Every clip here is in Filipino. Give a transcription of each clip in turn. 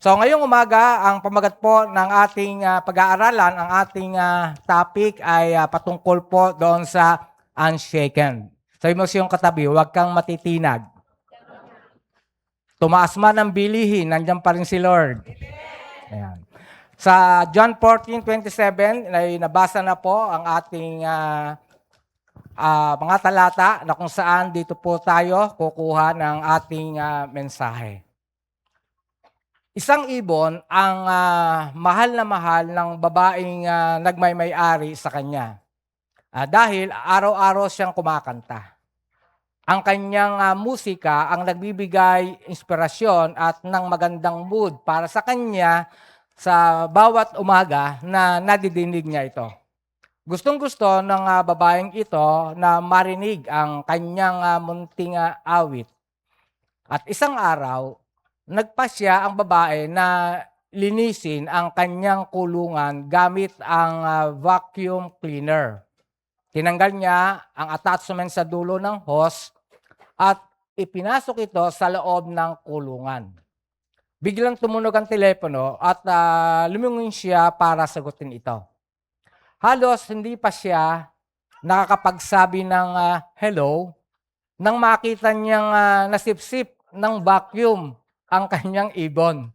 So ngayong umaga, ang pamagat po ng ating pag-aaralan, ang ating topic ay patungkol po doon sa unshaken. Sabi mo sa iyong katabi, huwag kang matitinag. Tumaas man ang bilihin, nandiyan pa rin si Lord. Ayan. Sa John 14:27, ay nabasa na po ang ating mga talata na kung saan dito po tayo kukuha ng ating mensahe. Isang ibon ang mahal na mahal ng babaeng nagmay-may-ari sa kanya. Dahil araw-araw siyang kumakanta. Ang kanyang musika ang nagbibigay inspirasyon at ng magandang mood para sa kanya sa bawat umaga na nadidinig niya ito. Gustong-gusto ng babaeng ito na marinig ang kanyang munting awit. At isang araw, nagpasya ang babae na linisin ang kanyang kulungan gamit ang vacuum cleaner. Tinanggal niya ang attachment sa dulo ng hose at ipinasok ito sa loob ng kulungan. Biglang tumunog ang telepono at lumingin siya para sagutin ito. Halos hindi pa siya nakakapagsabi ng hello nang makita niyang nasipsip ng vacuum ang kanyang ibon.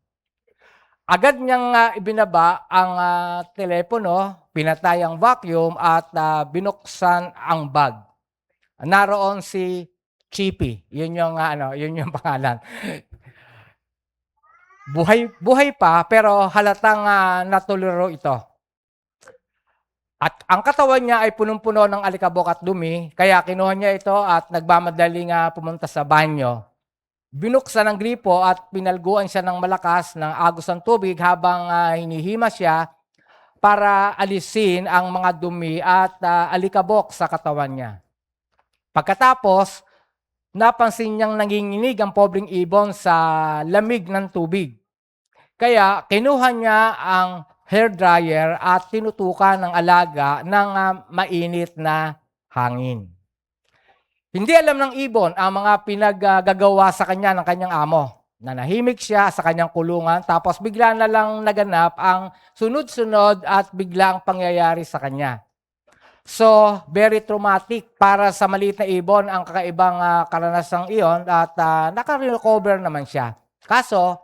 Agad niyang ibinaba ang telepono, pinatay ang vacuum at binuksan ang bag. Naroon si Chippy. Yun yung pangalan. Buhay pa pero halatang natuliro ito. At ang katawan niya ay punong-puno ng alikabok at dumi, kaya kinuha niya ito at nagmamadaling pumunta sa banyo. Binuksan ang gripo at pinalguan siya ng malakas ng agos ng tubig habang hinihima siya para alisin ang mga dumi at alikabok sa katawan niya. Pagkatapos, napansin niyang nanginginig ang pobreng ibon sa lamig ng tubig. Kaya kinuha niya ang hairdryer at tinutukan ng alaga ng mainit na hangin. Hindi alam ng ibon ang mga pinaggagawa sa kanya ng kanyang amo. Nanahimik siya sa kanyang kulungan tapos bigla na lang naganap ang sunod-sunod at biglang pangyayari sa kanya. So, very traumatic para sa maliit na ibon ang kakaibang karanasang iyon at naka-recover naman siya. Kaso,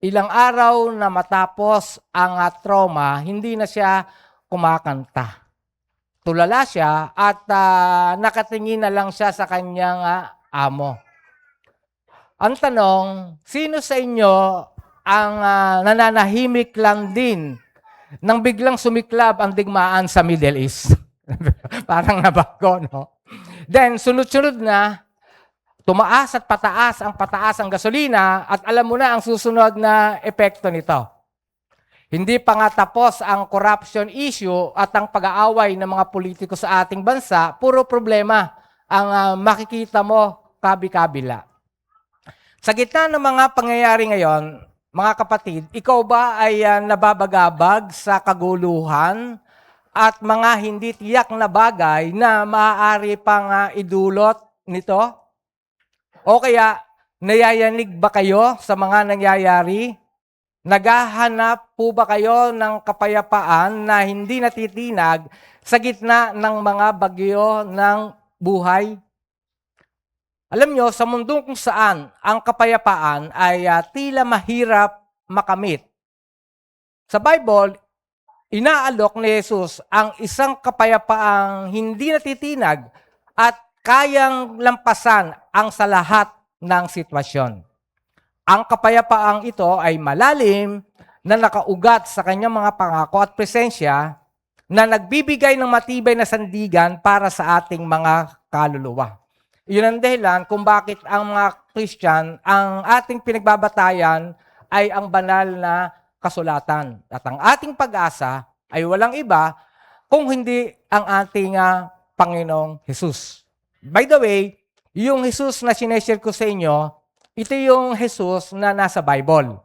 ilang araw na matapos ang trauma, hindi na siya kumakanta. Tulala siya at nakatingin na lang siya sa kanyang amo. Ang tanong, sino sa inyo ang nananahimik lang din nang biglang sumiklab ang digmaan sa Middle East? Parang nabago, no? Then, sunod-sunod na, tumaas at pataas ang gasolina at alam mo na ang susunod na epekto nito. Hindi pa nga tapos ang corruption issue at ang pag-aaway ng mga politiko sa ating bansa, puro problema ang makikita mo kabi-kabila. Sa gitna ng mga pangyayari ngayon, mga kapatid, ikaw ba ay nababagabag sa kaguluhan at mga hindi tiyak na bagay na maaari pang idulot nito? O kaya, nayayanig ba kayo sa mga nangyayari? Naghahanap po ba kayo ng kapayapaan na hindi natitinag sa gitna ng mga bagyo ng buhay? Alam nyo, sa mundong kung saan ang kapayapaan ay tila mahirap makamit. Sa Bible, inaalok ni Jesus ang isang kapayapaang hindi natitinag at kayang lampasan ang sa lahat ng sitwasyon. Ang kapayapaang ito ay malalim na nakaugat sa kanyang mga pangako at presensya na nagbibigay ng matibay na sandigan para sa ating mga kaluluwa. Iyon ang dahilan kung bakit ang mga Christian, ang ating pinagbabatayan ay ang banal na kasulatan. At ang ating pag-asa ay walang iba kung hindi ang ating Panginoong Jesus. By the way, yung Jesus na sineshare ko sa inyo, ito yung Jesus na nasa Bible.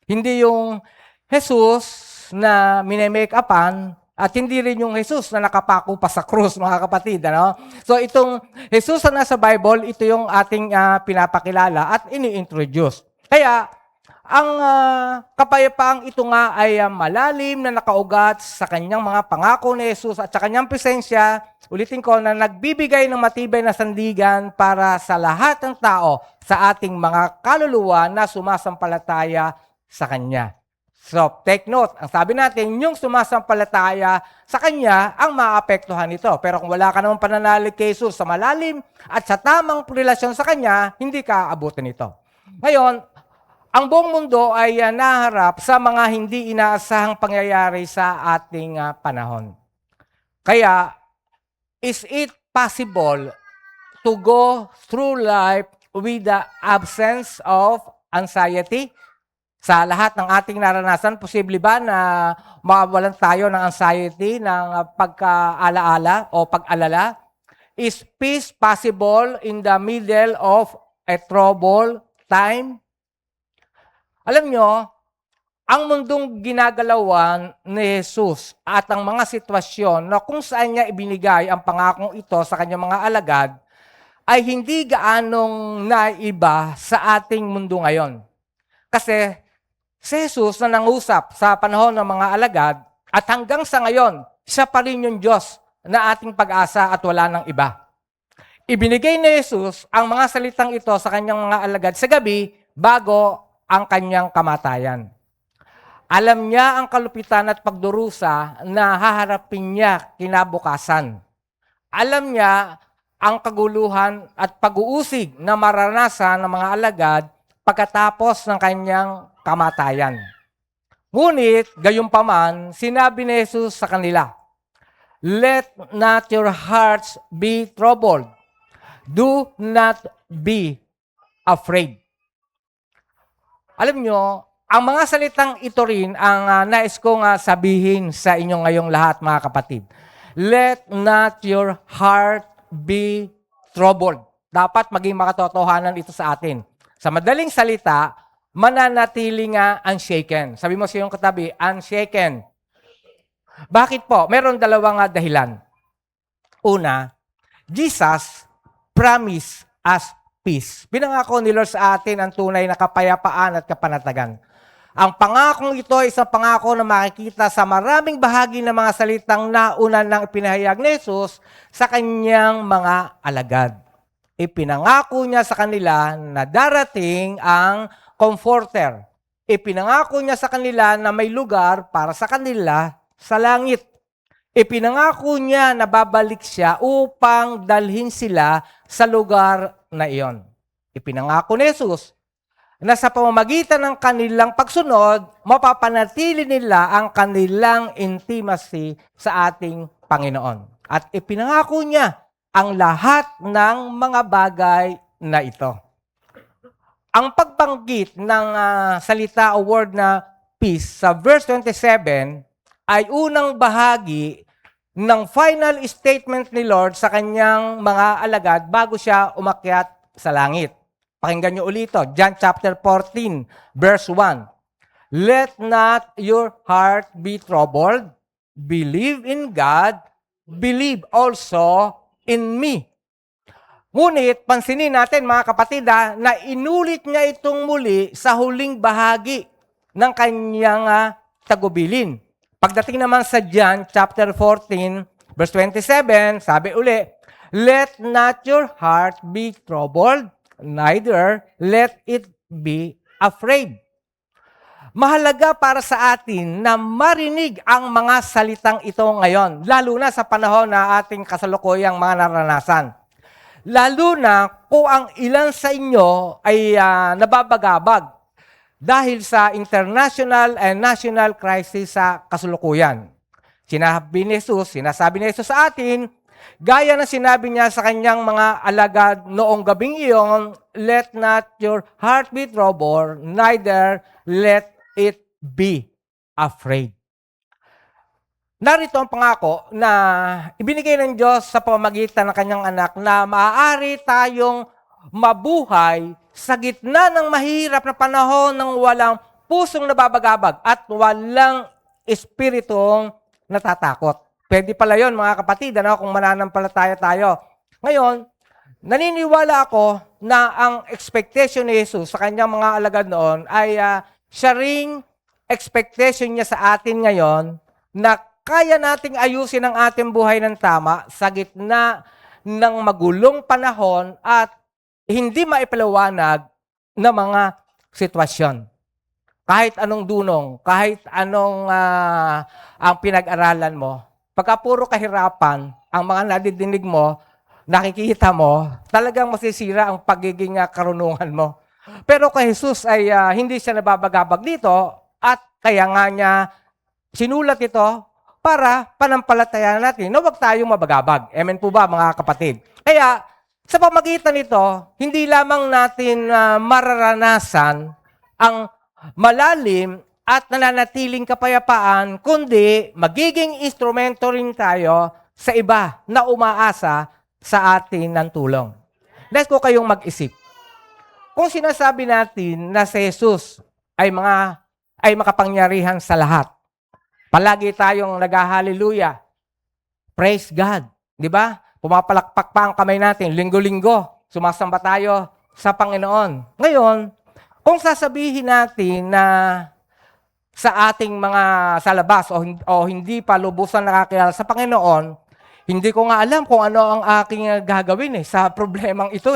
Hindi yung Jesus na mine-make-upan at hindi rin yung Jesus na nakapako pa sa krus, mga kapatid. Ano? So itong Jesus na nasa Bible, ito yung ating pinapakilala at ini-introduce. Kaya Ang kapayapaang ito nga ay malalim na nakaugat sa kanyang mga pangako ni Jesus at sa kanyang presensya, ulitin ko, na nagbibigay ng matibay na sandigan para sa lahat ng tao sa ating mga kaluluwa na sumasampalataya sa Kanya. So, take note, ang sabi natin, yung sumasampalataya sa Kanya ang maapektuhan nito. Pero kung wala ka namang pananalig kay Jesus sa malalim at sa tamang relasyon sa Kanya, hindi ka aabutin ito. Ngayon, ang buong mundo ay naharap sa mga hindi inaasahang pangyayari sa ating panahon. Kaya, is it possible to go through life with the absence of anxiety? Sa lahat ng ating naranasan, posible ba na mawawalan tayo ng anxiety, ng pagkaalaala o pag-alala? Is peace possible in the middle of a troubled time? Alam nyo, ang mundong ginagalawan ni Jesus at ang mga sitwasyon na kung saan niya ibinigay ang pangakong ito sa kanyang mga alagad ay hindi gaanong naiba sa ating mundo ngayon. Kasi si Jesus na nangusap sa panahon ng mga alagad at hanggang sa ngayon, siya pa rin yung Diyos na ating pag-asa at wala nang iba. Ibinigay ni Jesus ang mga salitang ito sa kanyang mga alagad sa gabi bago ang kanyang kamatayan. Alam niya ang kalupitan at pagdurusa na haharapin niya kinabukasan. Alam niya ang kaguluhan at pag-uusig na maranasan ng mga alagad pagkatapos ng kanyang kamatayan. Ngunit, gayunpaman, sinabi ni Jesus sa kanila, "Let not your hearts be troubled. Do not be afraid." Alam nyo, ang mga salitang ito rin ang nais kong sabihin sa inyo ngayong lahat, mga kapatid. Let not your heart be troubled. Dapat maging makatotohanan ito sa atin. Sa madaling salita, mananatiling unshaken. Sabi mo sa iyong katabi, unshaken. Bakit po? Meron dalawang dahilan. Una, Jesus promised us peace. Pinangako ni Lord sa atin ang tunay na kapayapaan at kapanatagan. Ang pangakong ito ay isang pangako na makikita sa maraming bahagi ng mga salitang nauna ng ipinahayag ni Jesus sa kanyang mga alagad. Ipinangako niya sa kanila na darating ang Comforter. Ipinangako niya sa kanila na may lugar para sa kanila sa langit. Ipinangako niya na babalik siya upang dalhin sila sa lugar na iyon. Ipinangako ni Jesus na sa pamamagitan ng kanilang pagsunod, mapapanatili nila ang kanilang intimacy sa ating Panginoon. At ipinangako niya ang lahat ng mga bagay na ito. Ang pagbanggit ng salita o word na peace sa verse 27 ay unang bahagi ng final statement ni Lord sa kanyang mga alagad bago siya umakyat sa langit. Pakinggan niyo ulit ito. John chapter 14, verse 1. Let not your heart be troubled. Believe in God. Believe also in me. Ngunit, pansinin natin mga kapatid na inulit niya itong muli sa huling bahagi ng kanyang tagubilin. Pagdating naman sa John chapter 14, verse 27, sabi uli, let not your heart be troubled, neither let it be afraid. Mahalaga para sa atin na marinig ang mga salitang ito ngayon, lalo na sa panahon na ating kasalukuyang mga naranasan. Lalo na kung ang ilan sa inyo ay nababagabag dahil sa international and national crisis sa kasalukuyan. Sinasabi ni Jesus sa atin, gaya na sinabi niya sa kanyang mga alagad noong gabing iyon, let not your heart be troubled, neither let it be afraid. Narito ang pangako na ibinigay ng Diyos sa pamamagitan ng kanyang anak na maaari tayong mabuhay sa gitna ng mahirap na panahon ng walang pusong nababagabag at walang espiritong natatakot. Pwede pala yun, mga kapatid, kung mananampalataya tayo. Ngayon, naniniwala ako na ang expectation ni Jesus sa kanyang mga alagad noon ay siya ring expectation niya sa atin ngayon na kaya nating ayusin ang ating buhay ng tama sa gitna ng magulong panahon at hindi maipaliwanag na mga sitwasyon. Kahit anong dunong, kahit anong ang pinag-aralan mo, pagka puro kahirapan, ang mga nadidinig mo, nakikita mo, talagang masisira ang pagiging karunungan mo. Pero kay Jesus ay hindi siya nababagabag dito at kaya nga niya sinulat ito para panampalatayan natin na huwag tayong mabagabag. Amen po ba mga kapatid? Kaya sa pamagitan nito, hindi lamang natin mararanasan ang malalim at nananatiling kapayapaan, kundi magiging instrumento rin tayo sa iba na umaasa sa atin ng tulong. Let's go kayong mag-isip. Kung sinasabi natin na si Jesus ay makapangyarihan sa lahat, palagi tayong nag-hallelujah, praise God, di ba? Pumapalakpak pa ang kamay natin, linggo-linggo, sumasamba tayo sa Panginoon. Ngayon, kung sasabihin natin na sa ating mga sa labas o hindi pa lubusan nakakilala sa Panginoon, hindi ko nga alam kung ano ang aking gagawin sa problemang ito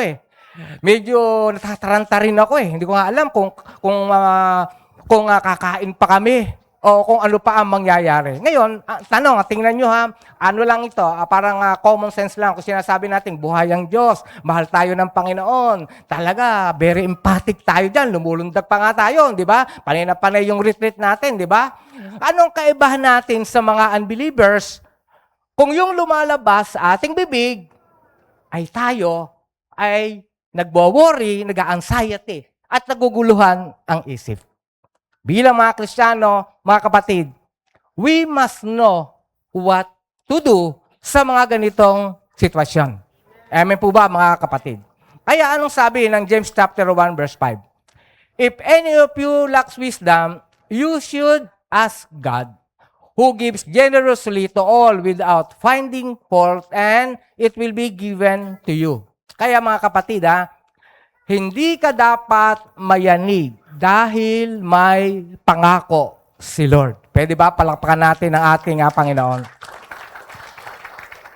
Medyo natataranta rin ako Hindi ko nga alam kung kakain pa kami o kung ano pa ang mangyayari. Ngayon, tanong, tingnan nyo ano lang ito, parang common sense lang kung sinasabi natin, buhay ang Diyos, mahal tayo ng Panginoon. Talaga, very empathic tayo dyan, lumulundag pa nga tayo, di ba? Panay na panay yung retreat natin, di ba? Anong kaibahan natin sa mga unbelievers kung yung lumalabas sa ating bibig ay tayo ay nagwo-worry, nag-anxiety, at naguguluhan ang isip. Bilang mga Kristiyano, mga kapatid, we must know what to do sa mga ganitong sitwasyon. Amen po ba, mga kapatid? Kaya anong sabi ng James chapter 1 verse 5? If any of you lacks wisdom, you should ask God, who gives generously to all without finding fault, and it will be given to you. Kaya mga kapatid, hindi ka dapat mayanig dahil may pangako si Lord. Pwede ba palakpakan natin ang ating Panginoon?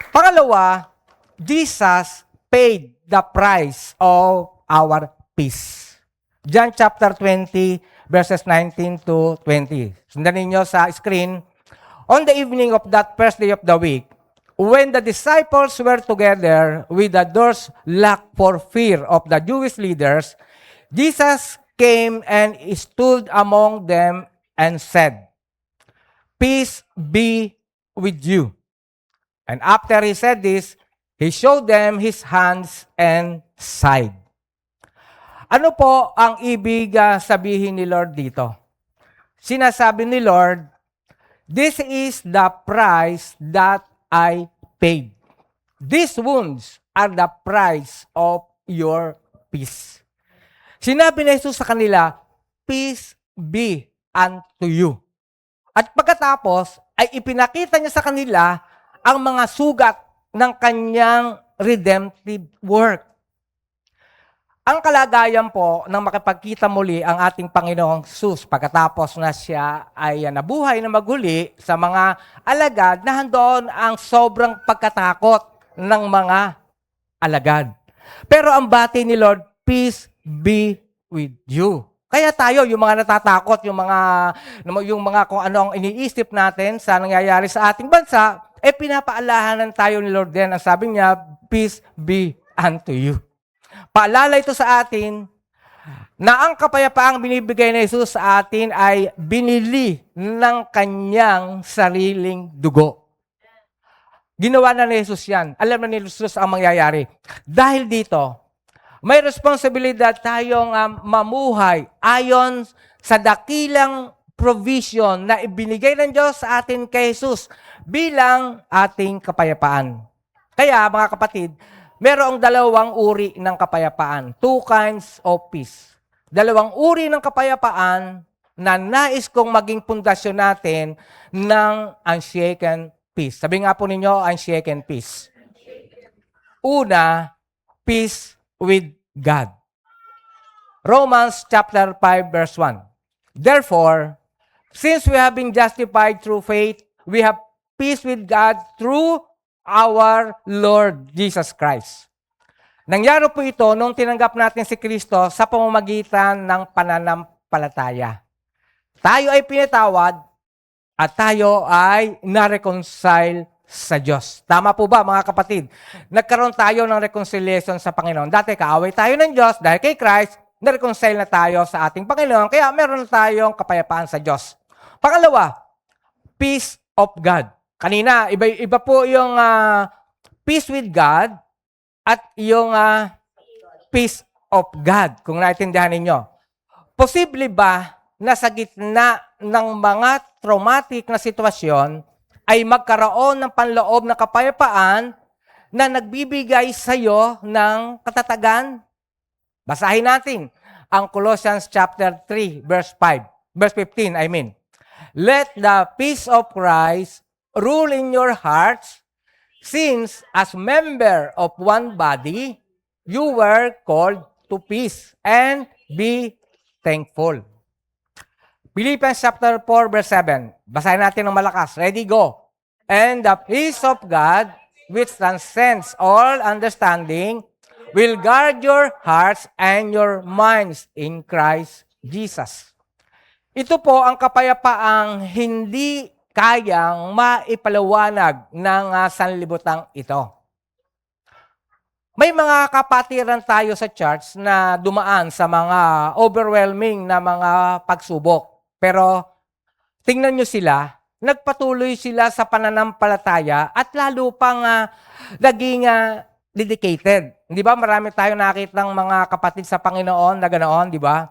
Pangalawa, Jesus paid the price of our peace. John chapter 20, verses 19 to 20. Sundan ninyo sa screen. On the evening of that first day of the week, when the disciples were together with the doors locked for fear of the Jewish leaders, Jesus came and stood among them and said, "Peace be with you." And after he said this, he showed them his hands and side. Ano po ang ibig sabihin ni Lord dito? Sinasabi ni Lord, this is the price that I paid. These wounds are the price of your peace. Sinabi ni Jesus sa kanila, peace be unto you. At pagkatapos, ay ipinakita niya sa kanila ang mga sugat ng kanyang redemptive work. Ang kalagayan po ng makipagkita muli ang ating Panginoong Jesus pagkatapos na siya ay nabuhay na maghuli sa mga alagad na handoon ang sobrang pagkatakot ng mga alagad. Pero ang bati ni Lord, peace be with you. Kaya tayo, yung mga natatakot, yung mga kung ano ang iniisip natin sa nangyayari sa ating bansa, pinapaalahanan tayo ni Lord din. Ang sabi niya, peace be unto you. Paalala ito sa atin na ang kapayapaang binibigay ni Jesus sa atin ay binili ng kanyang sariling dugo. Ginawa na ni Jesus yan. Alam na ni Jesus ang mangyayari. Dahil dito, may responsibilidad tayong mamuhay ayon sa dakilang provision na ibinigay ng Diyos sa atin kay Jesus bilang ating kapayapaan. Kaya mga kapatid, merong dalawang uri ng kapayapaan. Two kinds of peace. Dalawang uri ng kapayapaan na nais kong maging pundasyon natin ng unshaken peace. Sabi nga po ninyo, unshaken peace. Una, peace with God. Romans chapter 5 verse 1. Therefore, since we have been justified through faith, we have peace with God through our Lord Jesus Christ. Nangyari po ito nung tinanggap natin si Kristo sa pamamagitan ng pananampalataya. Tayo ay pinatawad at tayo ay na-reconcile sa Diyos. Tama po ba mga kapatid? Nagkaroon tayo ng reconciliation sa Panginoon. Dati kaaway tayo ng Diyos dahil kay Christ, na-reconcile na tayo sa ating Panginoon, kaya meron na tayong kapayapaan sa Diyos. Pangalawa, peace of God. Kanina, iba po yung peace with God at yung peace of God, kung naintindihan ninyo. Posible ba na sa gitna ng mga traumatic na sitwasyon ay magkaroon ng panloob na kapayapaan na nagbibigay sa iyo ng katatagan? Basahin natin ang Colossians chapter 3, verse 15, I mean. Let the peace of Christ rule in your hearts, since as member of one body, you were called to peace, and be thankful. Philippians chapter 4, verse 7. Basahin natin ng malakas. Ready, go. And the peace of God, which transcends all understanding, will guard your hearts and your minds in Christ Jesus. Ito po ang kapayapaang hindi kayang maipaliwanag ng sanlibutang ito. May mga kapatiran tayo sa church na dumaan sa mga overwhelming na mga pagsubok. Pero tingnan nyo sila, nagpatuloy sila sa pananampalataya at lalo pang naging dedicated. Di ba? Marami tayo nakita ng mga kapatid sa Panginoon na ganoon, di ba?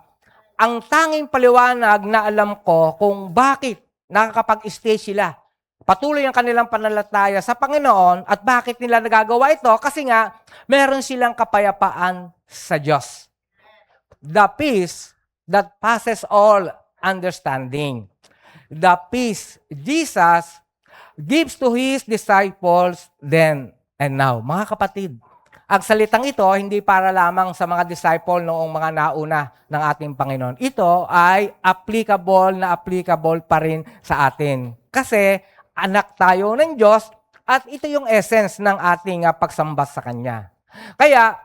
Ang tanging paliwanag na alam ko kung bakit nakakapag-stay sila. Patuloy ang kanilang pananampalataya sa Panginoon at bakit nila nagagawa ito? Kasi nga, meron silang kapayapaan sa Diyos. The peace that passes all understanding. The peace Jesus gives to His disciples then and now. Mga kapatid, ang salitang ito, hindi para lamang sa mga disciple noong mga nauna ng ating Panginoon. Ito ay applicable pa rin sa atin. Kasi anak tayo ng Diyos at ito yung essence ng ating pagsamba sa Kanya. Kaya,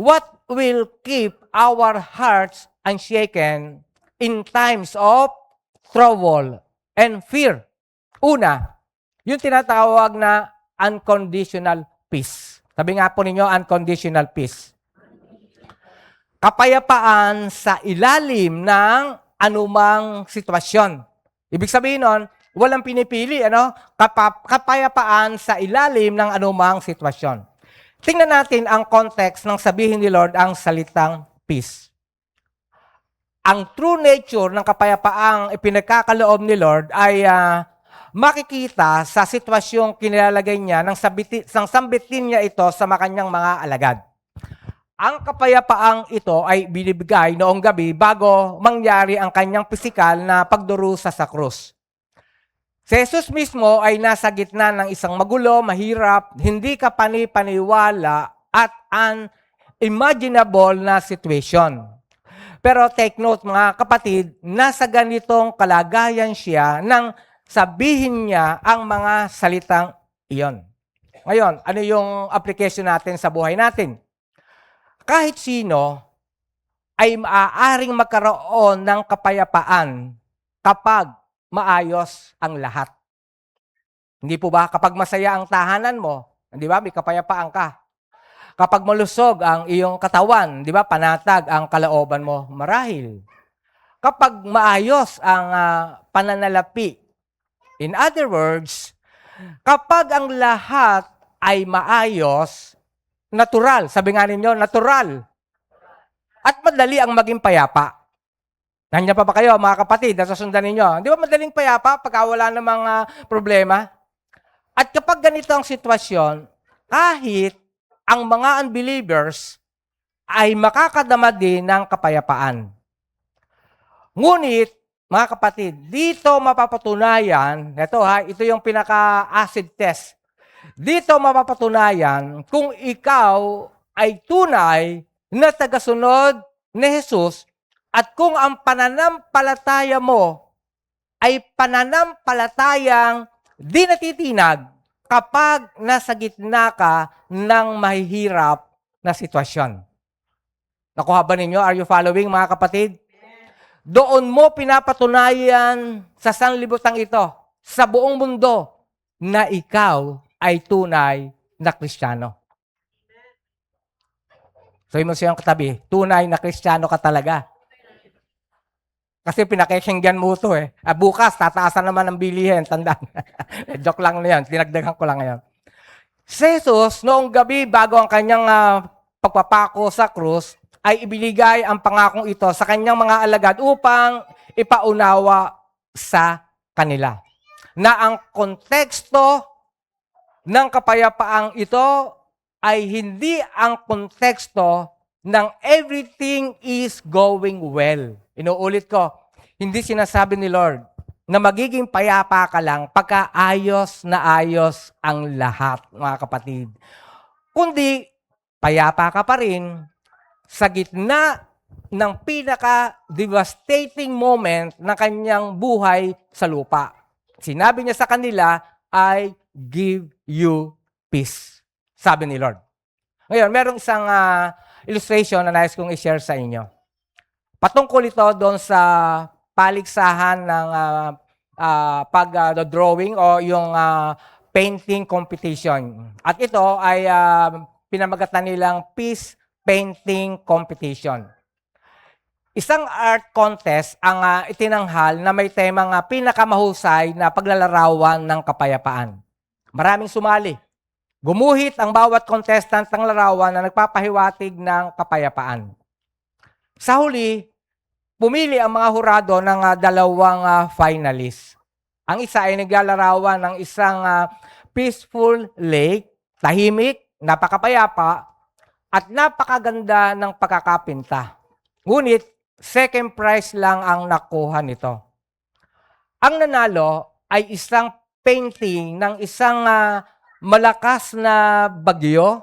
what will keep our hearts unshaken in times of trouble and fear? Una, yung tinatawag na unconditional peace. Sabi nga po ninyo, unconditional peace. Kapayapaan sa ilalim ng anumang sitwasyon. Ibig sabihin nun, walang pinipili, kapayapaan sa ilalim ng anumang sitwasyon. Tingnan natin ang context ng sabihin ni Lord ang salitang peace. Ang true nature ng kapayapaang ipinagkakaloob ni Lord ay makikita sa sitwasyong kinilalagay niya nang sambitin niya ito sa kanyang mga alagad. Ang kapayapaang ito ay binibigay noong gabi bago mangyari ang kanyang pisikal na pagdurusa sa krus. Si Jesus mismo ay nasa gitna ng isang magulo, mahirap, hindi ka paniwala at unimaginable na situation. Pero take note mga kapatid, nasa ganitong kalagayan siya nang sabihin niya ang mga salitang iyon. Ngayon, ano yung application natin sa buhay natin? Kahit sino ay maaaring magkaroon ng kapayapaan kapag maayos ang lahat. Hindi po ba? Kapag masaya ang tahanan mo, di ba? May kapayapaan ka. Kapag malusog ang iyong katawan, di ba? Panatag ang kalooban mo marahil. Kapag maayos ang pananalapi. In other words, kapag ang lahat ay maayos, natural, sabi nga ninyo, natural. At madali ang maging payapa. Nandiyan pa ba kayo, mga kapatid, nasasundan ninyo? Di ba madaling payapa pagka wala ng mga problema? At kapag ganito ang sitwasyon, kahit ang mga unbelievers ay makakadama din ng kapayapaan. Ngunit, mga kapatid, dito mapapatunayan, ito yung pinaka-acid test. Dito mapapatunayan kung ikaw ay tunay na tagasunod ni Jesus At kung ang pananampalataya mo ay pananampalatayang di natitinag kapag nasa gitna ka ng mahihirap na sitwasyon. Nakuha ba ninyo? Are you following, mga kapatid? Doon mo pinapatunayan sa sanlibutan ito, sa buong mundo, na ikaw ay tunay na Kristiyano. Sabi mo siyang katabi, tunay na Kristiyano ka talaga. Kasi pinakikinggan mo ito eh. Bukas, tataasan naman ang bilihin. Tandaan. Joke lang na yan. Dinagdagan ko lang ngayon. Si Jesus, noong gabi bago ang kanyang pagpapako sa krus, ay ibinigay ang pangakong ito sa kanyang mga alagad upang ipaunawa sa kanila. Na ang konteksto ng kapayapaang ito ay hindi ang konteksto ng everything is going well. Inuulit ko, hindi sinasabi ni Lord na magiging payapa ka lang pagka ayos na ayos ang lahat, mga kapatid. Kundi, payapa ka pa rin sa gitna ng pinaka-devastating moment ng kanyang buhay sa lupa. Sinabi niya sa kanila, I give you peace. Sabi ni Lord. Ngayon, merong isang illustration na nais kong i-share sa inyo. Patungkol ito doon sa paligsahan ng pag-drawing o yung painting competition. At ito ay pinamagatan nilang Peace Painting Competition. Isang art contest ang itinanghal na may temang pinakamahusay na paglalarawan ng kapayapaan. Maraming sumali. Gumuhit ang bawat contestant ng larawan na nagpapahiwatig ng kapayapaan. Sa huli, pumili ang mga hurado ng dalawang finalists. Ang isa ay naglalarawan ng isang peaceful lake, tahimik, napakapayapa, at napakaganda ng pagkakapinta. Ngunit, second prize lang ang nakuha nito. Ang nanalo ay isang painting ng isang malakas na bagyo,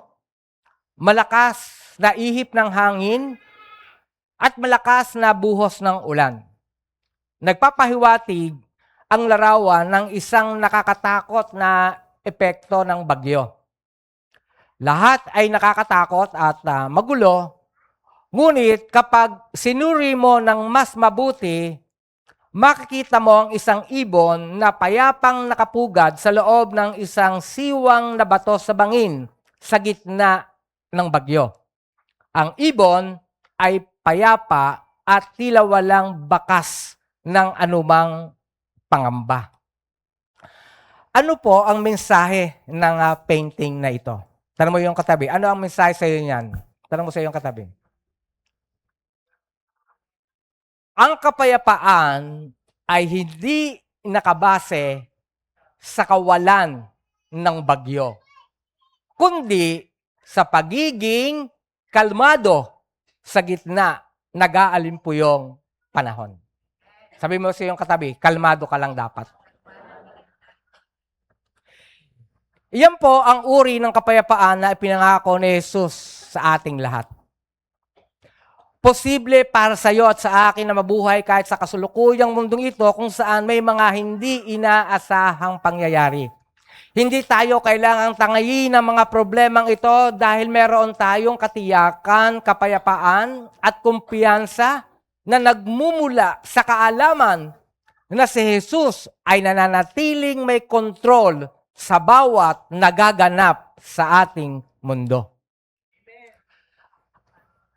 malakas na ihip ng hangin, at malakas na buhos ng ulan. Nagpapahiwatig ang larawan ng isang nakakatakot na epekto ng bagyo. Lahat ay nakakatakot at magulo, ngunit kapag sinuri mo ng mas mabuti, makikita mo ang isang ibon na payapang nakapugad sa loob ng isang siwang na bato sa bangin sa gitna ng bagyo. Ang ibon ay payapa at tila walang bakas ng anumang pangamba. Ano po ang mensahe ng painting na ito? Tanong mo yung katabi, ano ang mensahe sa iyo niyan? Tanong mo sa iyong katabi. Ang kapayapaan ay hindi nakabase sa kawalan ng bagyo, kundi sa pagiging kalmado sa gitna nag-aalimpuyong panahon. Sabi mo sa iyong katabi, kalmado ka lang dapat. Iyan po ang uri ng kapayapaan na ipinangako ni Jesus sa ating lahat. Posible para sa iyo at sa akin na mabuhay kahit sa kasulukuyang mundong ito kung saan may mga hindi inaasahang pangyayari. Hindi tayo kailangang tangayin ng mga problemang ito dahil meron tayong katiyakan, kapayapaan at kumpiyansa na nagmumula sa kaalaman na si Jesus ay nananatiling may kontrol sa bawat nagaganap sa ating mundo.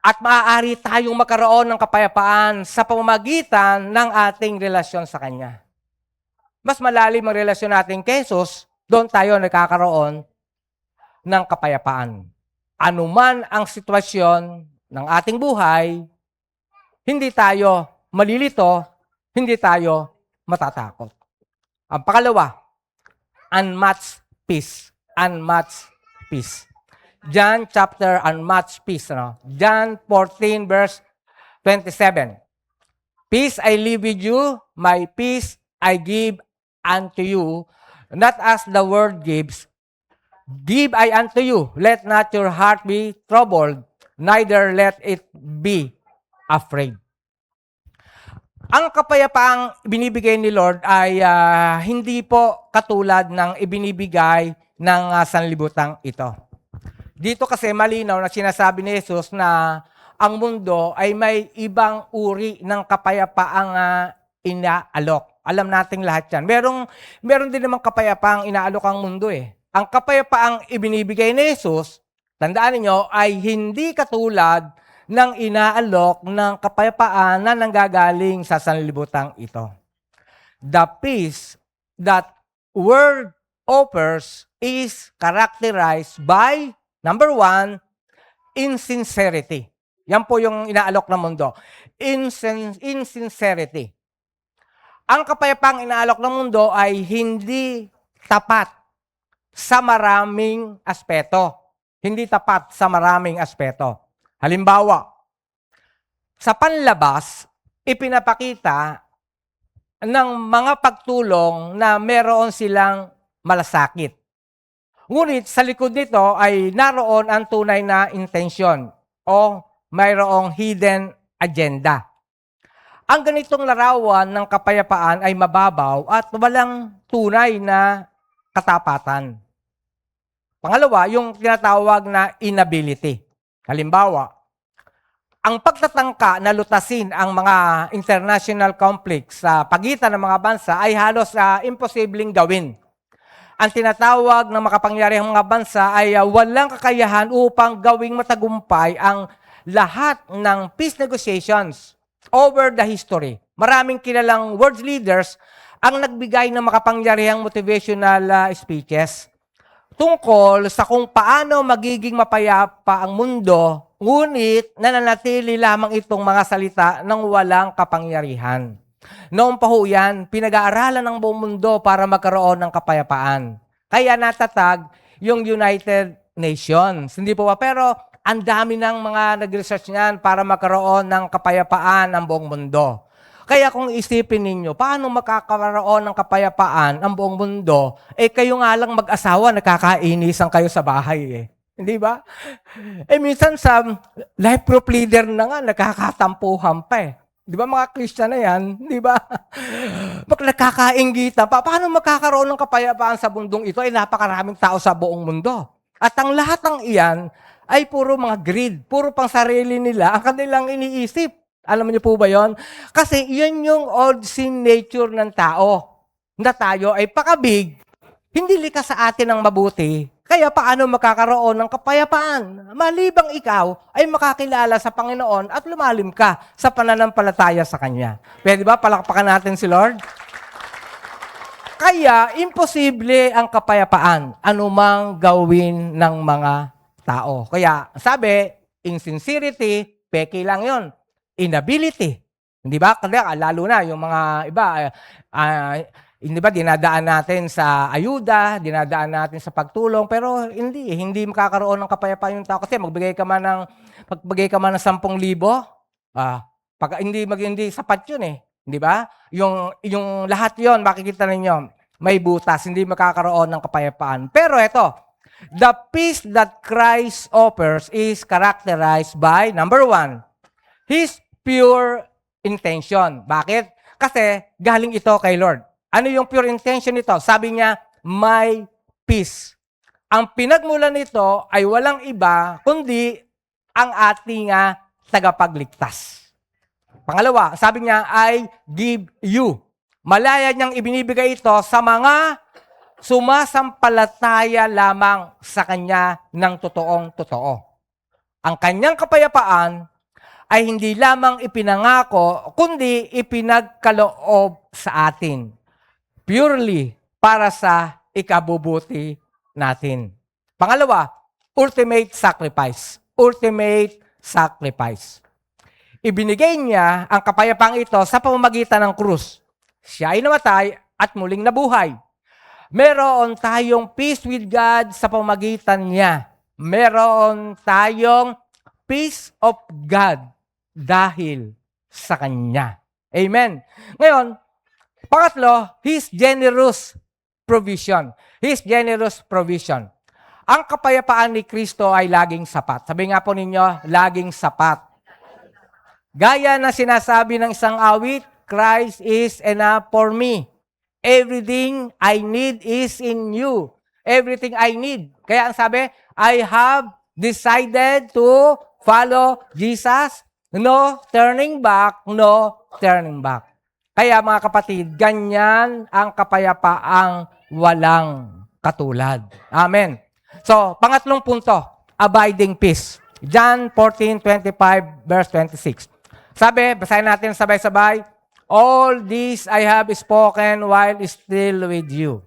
At maaari tayong magkaroon ng kapayapaan sa pamamagitan ng ating relasyon sa Kanya. Mas malalim ang relasyon natin kay Jesus, doon tayo nagkakaroon ng kapayapaan. Anuman ang sitwasyon ng ating buhay, hindi tayo malilito, hindi tayo matatakot. Ang pangalawa, unmatched peace. Unmatched peace. John chapter unmatched peace. John 14 verse 27. Peace I leave with you, my peace I give unto you, not as the world gives. Give I unto you, let not your heart be troubled, neither let it be afraid. Ang kapayapaang binibigay ni Lord ay hindi po katulad ng ibinibigay ng sanlibutang ito. Dito kasi malinaw na sinasabi ni Jesus na ang mundo ay may ibang uri ng kapayapaang inaalok. Alam nating lahat yan. Meron din namang kapayapaang inaalok ang mundo eh. Ang kapayapaang ibinibigay ni Jesus, tandaan niyo, ay hindi katulad ng inaalok ng kapayapaan na nanggagaling sa sanlibutang ito. The peace that world offers is characterized by, number 1, insincerity. Yan po yung inaalok ng mundo. Insincerity. Ang kapayapaang inaalok ng mundo ay hindi tapat sa maraming aspeto. Hindi tapat sa maraming aspeto. Halimbawa, sa panlabas, ipinapakita ng mga pagtulong na meron silang malasakit. Ngunit sa likod nito ay naroon ang tunay na intensyon o mayroong hidden agenda. Ang ganitong larawan ng kapayapaan ay mababaw at walang tunay na katapatan. Pangalawa, yung tinatawag na inability. Halimbawa, ang pagtatangka na lutasin ang mga international conflicts sa pagitan ng mga bansa ay halos imposibleng gawin. Ang tinatawag ng makapangyarihang mga bansa ay walang kakayahan upang gawing matagumpay ang lahat ng peace negotiations over the history. Maraming kilalang world leaders ang nagbigay ng makapangyarihang motivational speeches tungkol sa kung paano magiging mapayapa ang mundo, ngunit nananatili lamang itong mga salita ng walang kapangyarihan. Noong pa ho yan, pinag-aaralan ng buong mundo para magkaroon ng kapayapaan. Kaya natatag yung United Nations. Hindi po ba? Pero ang dami ng mga nag-research niyan para magkaroon ng kapayapaan ang buong mundo. Kaya kung isipin ninyo, paano makakaroon ng kapayapaan ang buong mundo, kayo nga lang mag-asawa, nakakainisan kayo sa bahay eh. Hindi ba? Minsan sa life group leader na nga, nakakatampuhan pa eh. Di ba mga Christian na yan? Di ba? Pag nakakainggitan pa, paano makakaroon ng kapayapaan sa mundong ito? Napakaraming tao sa buong mundo. At ang lahat ng iyan ay puro mga greed, puro pang sarili nila, ang kanilang iniisip. Alam niyo po ba yon? Kasi yun yung old sin nature ng tao. Na tayo ay pakabig, hindi likas sa atin ang mabuti. Kaya paano makakaroon ng kapayapaan? Malibang ikaw ay makakilala sa Panginoon at lumalim ka sa pananampalataya sa Kanya. Pwede ba palakpakan natin si Lord? Kaya imposible ang kapayapaan anumang gawin ng mga tao. Kaya sabi, insincerity, peke lang yon. Inability. Hindi ba? Kaya lalo na yung mga iba, hindi ba dinadaan natin sa ayuda, dinadaan natin sa pagtulong, pero hindi makakaroon ng kapayapaan yung tao kasi magbigay ka man ng 10,000, pag hindi sapat yun eh. Hindi ba? Yung lahat yon makikita ninyo, may butas, hindi makakaroon ng kapayapaan. Pero eto, the peace that Christ offers is characterized by, number 1, His pure intention. Bakit? Kasi galing ito kay Lord. Ano yung pure intention nito? Sabi niya, my peace. Ang pinagmulan nito ay walang iba, kundi ang ating tagapagligtas. Pangalawa, sabi niya, I give you. Malaya niyang ibinibigay ito sa mga sumasampalataya lamang sa Kanya ng totoong totoo. Ang Kanyang kapayapaan ay hindi lamang ipinangako, kundi ipinagkaloob sa atin. Purely para sa ikabubuti natin. Pangalawa, ultimate sacrifice. Ultimate sacrifice. Ibinigay niya ang kapayapaang ito sa pamamagitan ng krus. Siya ay namatay at muling nabuhay. Meron tayong peace with God sa pamamagitan niya. Meron tayong peace of God dahil sa Kanya. Amen. Ngayon, pangatlo, His generous provision. His generous provision. Ang kapayapaan ni Kristo ay laging sapat. Sabi nga po ninyo, laging sapat. Gaya na sinasabi ng isang awit, Christ is enough for me. Everything I need is in you. Everything I need. Kaya ang sabi, I have decided to follow Jesus. No turning back, no turning back. Kaya mga kapatid, ganyan ang kapayapaang walang katulad. Amen. So, pangatlong punto, abiding peace. John 14:25 verse 26. Sabi, basahin natin sabay-sabay, all this I have spoken while still with you.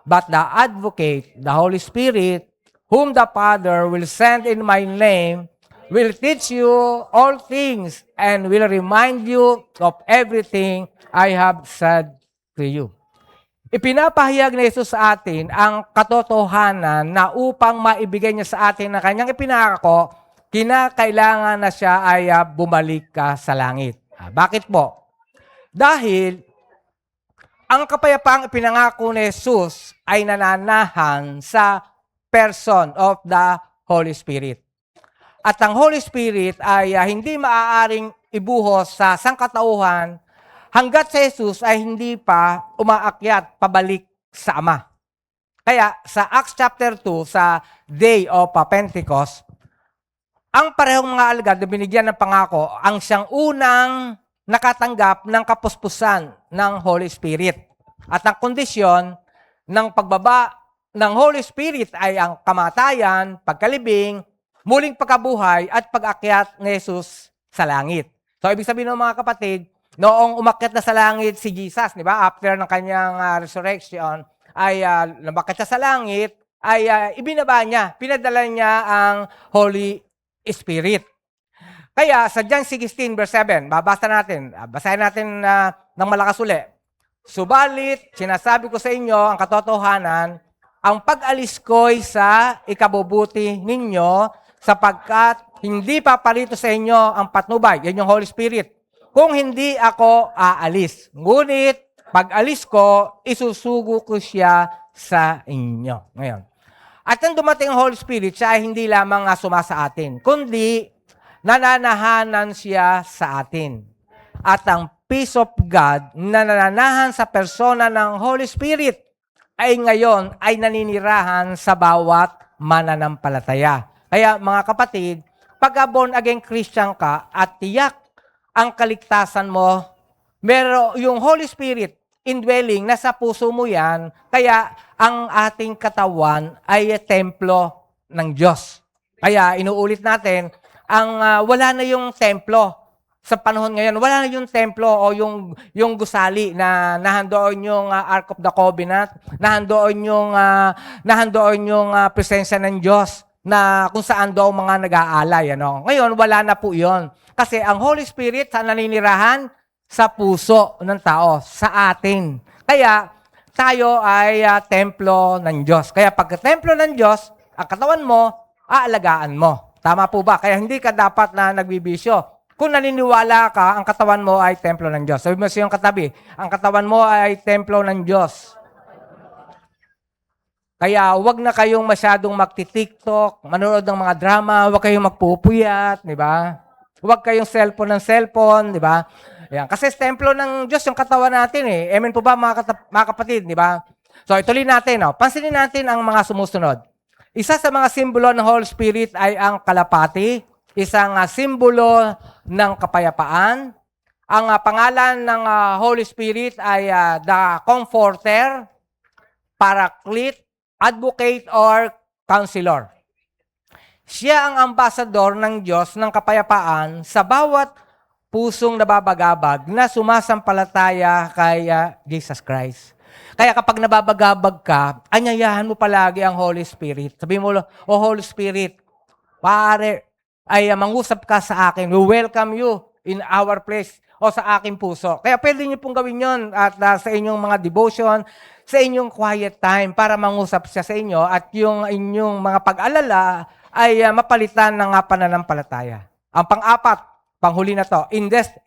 But the advocate, the Holy Spirit, whom the Father will send in my name, will teach you all things and will remind you of everything I have said to you. Ipinapahayag ni Jesus sa atin ang katotohanan na upang maibigay niya sa atin na kanyang ipinangako, kinakailangan na siya ay bumalik ka sa langit. Bakit po? Dahil ang kapayapaang ipinangako ni Jesus ay nananahan sa person of the Holy Spirit. At ang Holy Spirit ay hindi maaaring ibuhos sa sangkatauhan hanggat si Jesus ay hindi pa umaakyat pabalik sa Ama. Kaya sa Acts chapter 2, sa Day of Pentecost, ang parehong mga alagad na binigyan ng pangako ang siyang unang nakatanggap ng kapuspusan ng Holy Spirit. At ang kondisyon ng pagbaba ng Holy Spirit ay ang kamatayan, pagkalibing, muling pagkabuhay at pag-akyat ni Jesus sa langit. So ibig sabihin ng mga kapatid, noong umakyat na sa langit si Jesus, di ba? After ng kanyang resurrection, ay lumakyat siya sa langit, ay ibinaba niya, pinadala niya ang Holy Spirit. Kaya sa John 16 verse 7, basahin natin ng malakas uli. Subalit, sinasabi ko sa inyo ang katotohanan, ang pag-alis ko'y sa ikabubuti ninyo sapagkat hindi paparito sa inyo ang patnubay, yan yung Holy Spirit, kung hindi ako aalis. Ngunit, pag-alis ko, isusugo ko siya sa inyo. Ngayon. At nang dumating ang Holy Spirit, siya ay hindi lamang sumasa atin, kundi nananahanan siya sa atin. At ang peace of God na nananahan sa persona ng Holy Spirit ay ngayon ay naninirahan sa bawat mananampalataya. Kaya mga kapatid, pag born again Christian ka at tiyak ang kaligtasan mo, meron yung Holy Spirit indwelling, nasa puso mo yan, kaya ang ating katawan ay templo ng Diyos. Kaya inuulit natin, wala na yung templo sa panahon ngayon, wala na yung templo o yung gusali na nahandoon yung Ark of the Covenant, nahandoon yung presensya ng Diyos na kung saan daw mga nag-aalay. Ano? Ngayon, wala na po yun. Kasi ang Holy Spirit sa naninirahan sa puso ng tao, sa atin. Kaya tayo ay templo ng Diyos. Kaya pag templo ng Diyos, ang katawan mo, aalagaan mo. Tama po ba? Kaya hindi ka dapat na nagbibisyo. Kung naniniwala ka, ang katawan mo ay templo ng Diyos. Sabi mo sa iyong katabi, ang katawan mo ay templo ng Diyos. Kaya huwag na kayong masyadong magti-TikTok, manonood ng mga drama, huwag kayong magpupuyat, di ba? Huwag kayong cellphone ng cellphone, di ba? Yan. Kasi templo ng Diyos yung katawan natin eh. Amen po ba mga kapatid, di ba? So ituloy natin. Pansinin natin ang mga sumusunod. Isa sa mga simbolo ng Holy Spirit ay ang kalapati, isang simbolo ng kapayapaan. Ang pangalan ng Holy Spirit ay the Comforter, Paraclete, Advocate, or Counselor. Siya ang ambasador ng Diyos ng kapayapaan sa bawat pusong nababagabag na sumasampalataya kay Jesus Christ. Kaya kapag nababagabag ka, anyayahan mo palagi ang Holy Spirit. Sabi mo, oh Holy Spirit, pare, ay mangusap ka sa akin. We welcome you in our place o sa aking puso. Kaya pwede niyo pong gawin yon at sa inyong mga devotion, sa inyong quiet time para mangusap siya sa inyo at yung inyong mga pag-alala ay mapalitan ng pananampalataya. Ang pang-apat, panghuli na to,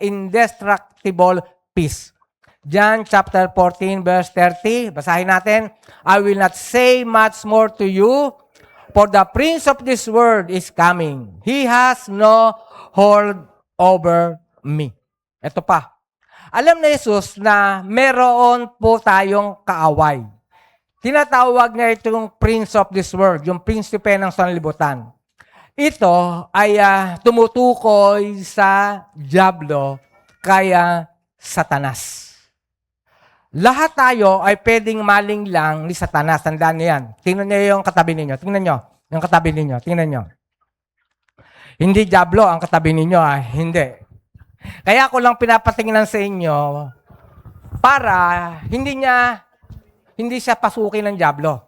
indestructible peace. John chapter 14 verse 30, basahin natin. I will not say much more to you, for the prince of this world is coming. He has no hold over me. Ito pa. Alam na Jesus na meron po tayong kaaway. Tinatawag niya itong prince of this world, yung prinsipe ng sanlibutan. Ito ay tumutukoy sa diablo, kaya Satanas. Lahat tayo ay pwedeng maling lang ni Satanas. Tandaan niyo yan. Tingnan niyo yung katabi ninyo. Tingnan niyo. Yung katabi ninyo. Tingnan niyo. Hindi diablo ang katabi ninyo. Hindi. Kaya ako lang pinapatingnan sa inyo para hindi siya pasukin ng diablo.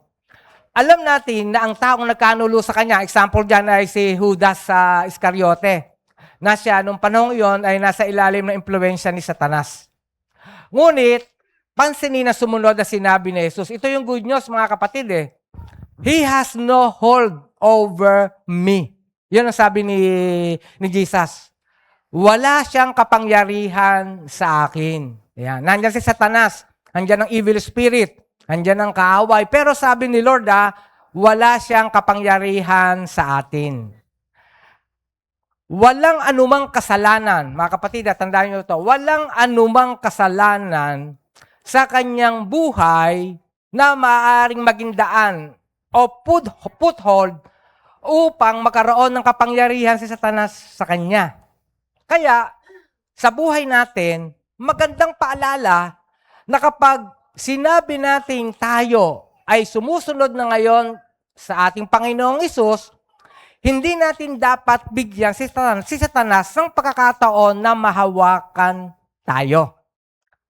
Alam natin na ang taong nagkanulo sa kanya, example dyan ay si Judas sa Iscariote, na siya nung panahon yon ay nasa ilalim ng impluwensya ni Satanas. Ngunit, pansinin na sumunod na sinabi ni Jesus, ito yung good news mga kapatid He has no hold over me. Yan ang sabi ni Jesus. Wala siyang kapangyarihan sa akin. Yan. Nandiyan si Satanas. Nandiyan ang evil spirit. Nandiyan ang kaaway. Pero sabi ni Lord, wala siyang kapangyarihan sa atin. Walang anumang kasalanan. Mga kapatid, tandaan niyo ito. Walang anumang kasalanan sa kanyang buhay na maaaring maging daan o foothold upang magkaroon ng kapangyarihan si Satanas sa kanya. Kaya, sa buhay natin, magandang paalala na kapag sinabi nating tayo ay sumusunod na ngayon sa ating Panginoong Hesus, hindi natin dapat bigyan si Satanas ng pagkakataon na mahawakan tayo.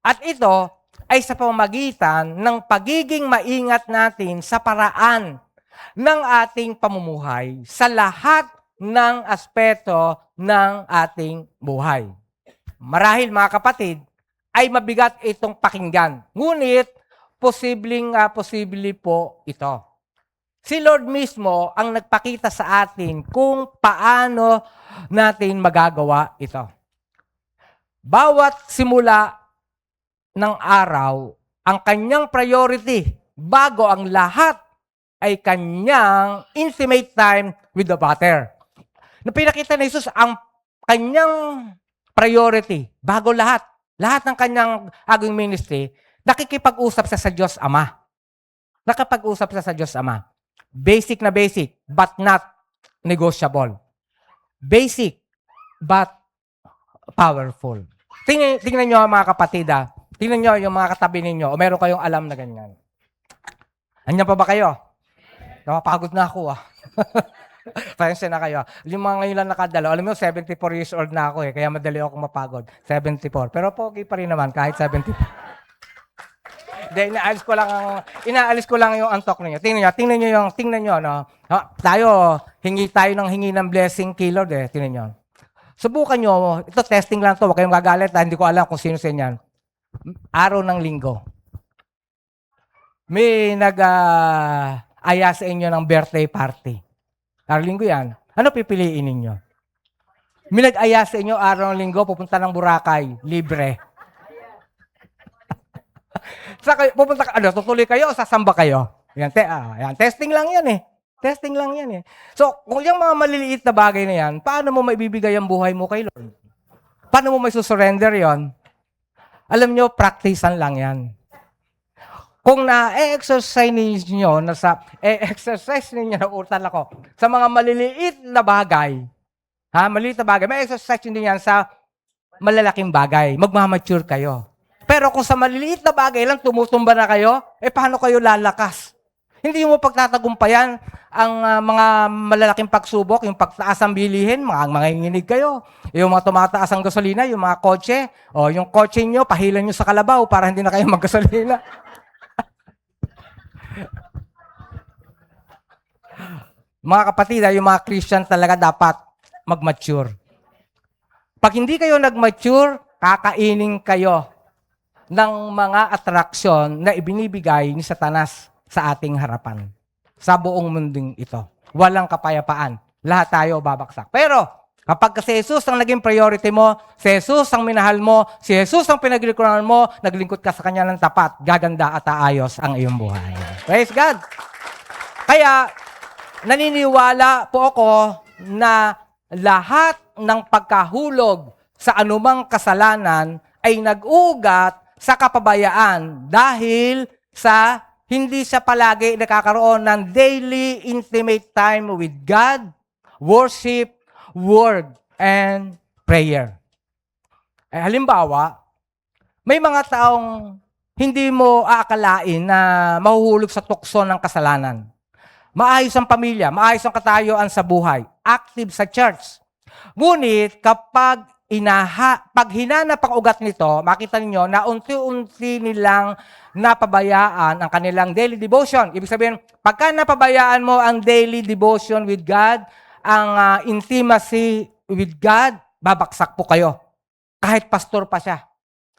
At ito ay sa pamamagitan ng pagiging maingat natin sa paraan ng ating pamumuhay sa lahat ng aspeto ng ating buhay. Marahil mga kapatid, ay mabigat itong pakinggan. Ngunit, posible po ito. Si Lord mismo ang nagpakita sa atin kung paano natin magagawa ito. Bawat simula ng araw, ang kanyang priority bago ang lahat ay kanyang intimate time with the Father. Na pinakita ni Jesus ang kanyang priority bago lahat ng kanyang aging ministry, nakikipag-usap siya sa Diyos Ama. Nakipag-usap siya sa Diyos Ama. Basic na basic, but not negotiable. Basic, but powerful. Tingnan nyo mga kapatid, tingnan nyo yung mga katabi ninyo, o meron kayong alam na ganyan. Andiyan pa ba kayo? Napapagod na ako Pasensya na kayo. Yung mga ngayon lang nakadalo, alam mo, 74 years old na ako kaya madali ako mapagod. 74. Pero pogi pa rin naman, kahit 74. Then, inaalis ko lang yung antok niyo. Tingnan niyo, no? Tayo, hingi ng blessing kay Lord Tingnan niyo. Subukan niyo, ito testing lang to, huwag kayong gagalit, hindi ko alam kung sino sa inyan. Araw ng linggo. May aya sa inyo ng birthday party. Araw linggo yan. Ano pipiliin ninyo? May nag-aya sa inyo araw ng linggo, pupunta ng Boracay, libre. Tutuloy kayo o sasamba kayo? Yan, testing lang yan Testing lang yan So, kung yung mga maliliit na bagay na yan, paano mo maibibigay ang buhay mo kay Lord? Paano mo may susurrender yon? Alam nyo, practicean lang yan. Kung na-exercise ninyo na utal ako, sa mga maliliit na bagay, may exercise nyo yan sa malalaking bagay. Magmamature kayo. Pero kung sa maliliit na bagay lang tumutumba na kayo, paano kayo lalakas? Hindi mo pagtatagumpayan ang mga malalaking pagsubok, yung pagtaas ng bilihin, manginginig kayo. Yung mga tumataas ang gasolina, yung mga kotse, o yung kotse nyo, pahilan nyo sa kalabaw para hindi na kayo maggasolina. Mga kapatid, yung mga Christian talaga dapat mag-mature. Pag hindi kayo nag-mature, kakainin kayo ng mga atraksyon na ibinibigay ni Satanas sa ating harapan. Sa buong mundong ito. Walang kapayapaan. Lahat tayo babaksak. Pero, kapag si Jesus ang naging priority mo, si Jesus ang minahal mo, si Jesus ang pinaglingkuran mo, naglingkod ka sa Kanya ng tapat, gaganda at aayos ang iyong buhay. Praise God! Kaya, naniniwala po ako na lahat ng pagkahulog sa anumang kasalanan ay nag-ugat sa kapabayaan dahil sa hindi siya palagi nakakaroon ng daily intimate time with God, worship, word, and prayer. Halimbawa, may mga taong hindi mo aakalain na mahuhulog sa tukso ng kasalanan. Maayos ang pamilya, maayos ang katayuan sa buhay, active sa church. Ngunit kapag pag hinanap ang ugat nito, makita ninyo na unti-unti nilang napabayaan ang kanilang daily devotion. Ibig sabihin, pagka napabayaan mo ang daily devotion with God, ang intimacy with God, babaksak po kayo. Kahit pastor pa siya.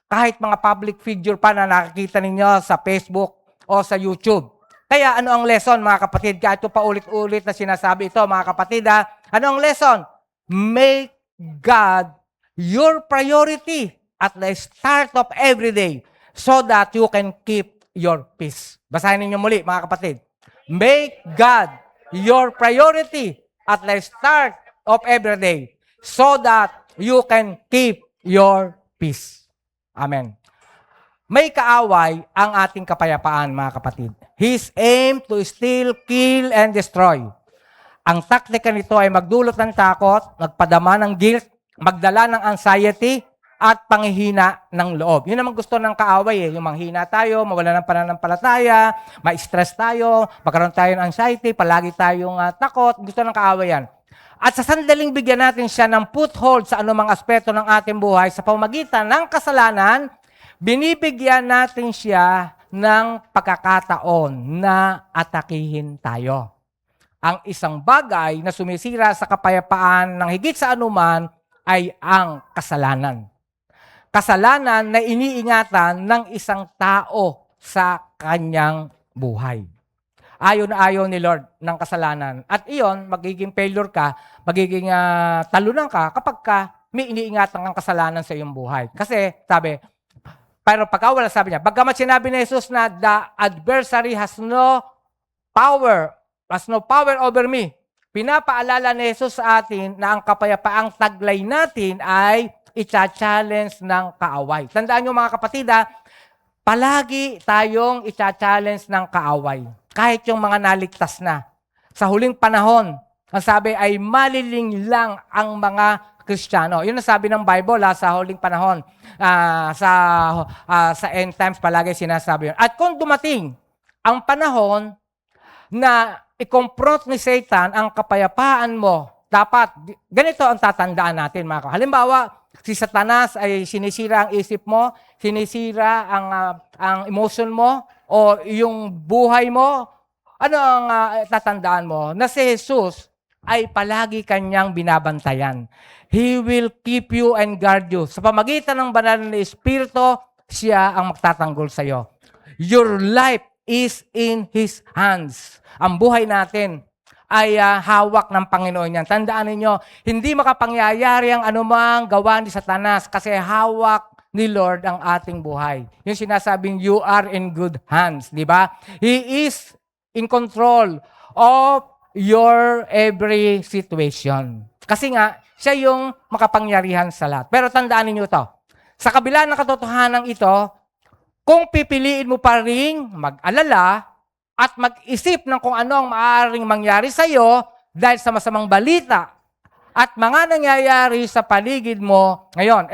Kahit mga public figure pa na nakikita ninyo sa Facebook o sa YouTube. Kaya ano ang lesson mga kapatid? Kahit ito pa ulit-ulit na sinasabi ito mga kapatid, ano ang lesson? Make God your priority at the start of every day so that you can keep your peace. Basahin ninyo muli mga kapatid. Make God your priority at the start of every day so that you can keep your peace. Amen. May kaaway ang ating kapayapaan, mga kapatid. His aim to steal, kill, and destroy. Ang taktika nito ay magdulot ng takot, magpadama ng guilt, magdala ng anxiety, at panghihina ng loob. Yun naman gusto ng kaaway yung manghina tayo, mawala ng pananampalataya, ma-stress tayo, magkaroon tayo ng anxiety, palagi tayong takot, gusto ng kaaway yan. At sa sandaling bigyan natin siya ng foothold sa anumang aspeto ng ating buhay sa pamamagitan ng kasalanan, binibigyan natin siya ng pagkakataon na atakihin tayo. Ang isang bagay na sumisira sa kapayapaan ng higit sa anuman ay ang kasalanan. Kasalanan na iniingatan ng isang tao sa kanyang buhay. Ayaw na ayaw ni Lord ng kasalanan. At iyon, magiging failure ka, magiging talunan ka kapag ka may iniingatan ng kasalanan sa iyong buhay. Kasi, pero pagkawala sabi niya, bagamat sinabi ni Jesus na the adversary has no power over me. Pinapaalala ni Jesus sa atin na ang kapayapaang taglay natin ay i-challenge ng kaaway. Tandaan nyo mga kapatid, palagi tayong i-challenge ng kaaway. Kahit yung mga naligtas na. Sa huling panahon, ang sabi ay maliling lang ang mga Kristiyano. Yun ang sabi ng Bible sa huling panahon. Sa end times palagi sinasabi yun. At kung dumating ang panahon na i-confront ni Satan ang kapayapaan mo, dapat, ganito ang tatandaan natin mga kapatid. Halimbawa, si Satanas ay sinisira ang isip mo, sinisira ang emotion mo, o yung buhay mo. Ano ang tatandaan mo? Na si Jesus ay palagi kanyang binabantayan. He will keep you and guard you. Sa pamagitan ng banal na Espiritu, siya ang magtatanggol sa iyo. Your life is in His hands. Ang buhay natin ay hawak ng Panginoon yan. Tandaan ninyo, hindi makapangyayari ang anumang gawa ni Satanas kasi hawak ni Lord ang ating buhay. Yung sinasabing, you are in good hands. Di ba? He is in control of your every situation. Kasi nga, siya yung makapangyarihan sa lahat. Pero tandaan ninyo ito, sa kabila ng katotohanan ito, kung pipiliin mo pa rin mag-alala at mag-isip ng kung ano ang maaaring mangyari sa iyo dahil sa masamang balita at mga nangyayari sa paligid mo. Ngayon,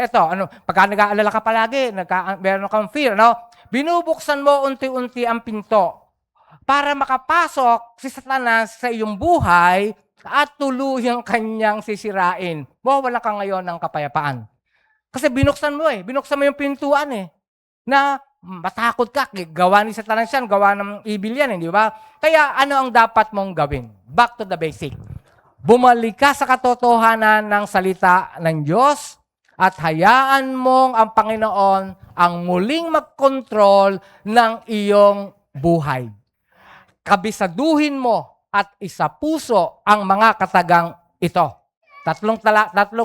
pagka nag-aalala ka palagi, meron kang fear, binubuksan mo unti-unti ang pinto para makapasok si Satanas sa iyong buhay at tuluyang kanyang sisirain. Wala ka ngayon ng kapayapaan. Kasi binuksan mo yung pintuan na matakot ka, gawa ni Satanas yan, gawa ng evil yan, di ba? Kaya ano ang dapat mong gawin? Back to the basic. Bumalik ka sa katotohanan ng salita ng Diyos at hayaan mong ang Panginoon ang muling mag-control ng iyong buhay. Kabisaduhin mo at isapuso ang mga katagang ito. Tatlong